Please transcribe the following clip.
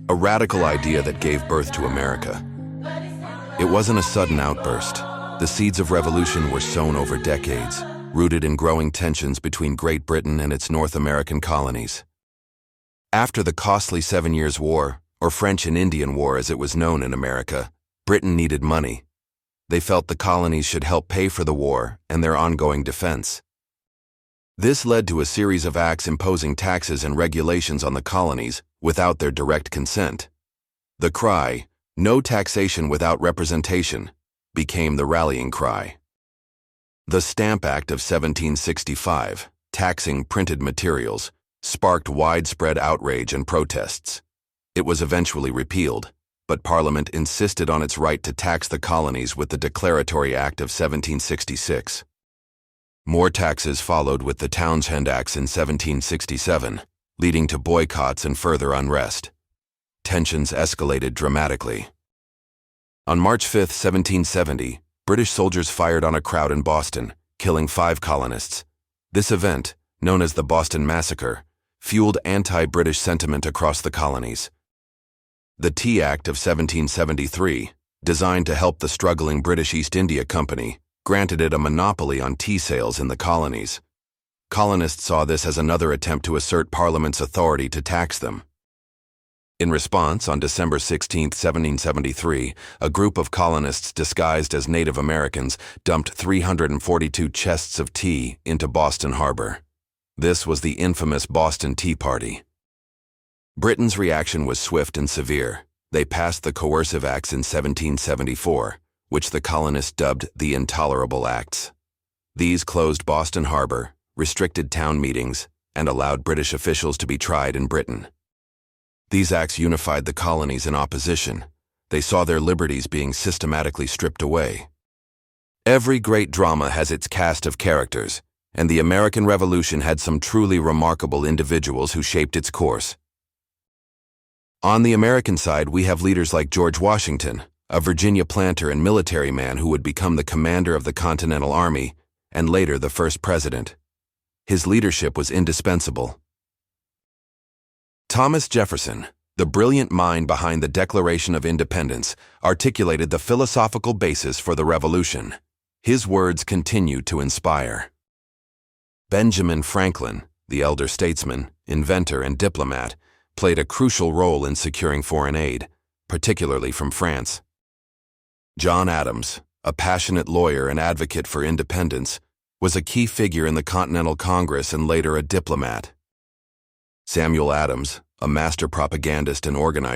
a radical idea that gave birth to America. It wasn't a sudden outburst. The seeds of revolution were sown over decades, rooted in growing tensions between Great Britain and its North American colonies. After the costly 7 Years' War, or French and Indian War as it was known in America, Britain needed money. They felt the colonies should help pay for the war and their ongoing defense. This led to a series of acts imposing taxes and regulations on the colonies without their direct consent. The cry, "No taxation without representation," became the rallying cry. The Stamp Act of 1765, taxing printed materials, sparked widespread outrage and protests. It was eventually repealed, but Parliament insisted on its right to tax the colonies with the Declaratory Act of 1766. More taxes followed with the Townshend Acts in 1767, leading to boycotts and further unrest. Tensions escalated dramatically. On March 5, 1770, British soldiers fired on a crowd in Boston, killing 5 colonists. This event, known as the Boston Massacre, fueled anti-British sentiment across the colonies. The Tea Act of 1773, designed to help the struggling British East India Company, granted it a monopoly on tea sales in the colonies. Colonists saw this as another attempt to assert Parliament's authority to tax them. In response, on December 16, 1773, a group of colonists disguised as Native Americans dumped 342 chests of tea into Boston Harbor. This was the infamous Boston Tea Party. Britain's reaction was swift and severe. They passed the Coercive Acts in 1774, which the colonists dubbed the Intolerable Acts. These closed Boston Harbor, restricted town meetings, and allowed British officials to be tried in Britain. These acts unified the colonies in opposition. They saw their liberties being systematically stripped away. Every great drama has its cast of characters, and the American Revolution had some truly remarkable individuals who shaped its course. On the American side, we have leaders like George Washington, a Virginia planter and military man who would become the commander of the Continental Army and later the first president. His leadership was indispensable. Thomas Jefferson, the brilliant mind behind the Declaration of Independence, articulated the philosophical basis for the Revolution. His words continue to inspire. Benjamin Franklin, the elder statesman, inventor, and diplomat, played a crucial role in securing foreign aid, particularly from France. John Adams, a passionate lawyer and advocate for independence, was a key figure in the Continental Congress and later a diplomat. Samuel Adams, a master propagandist and organizer,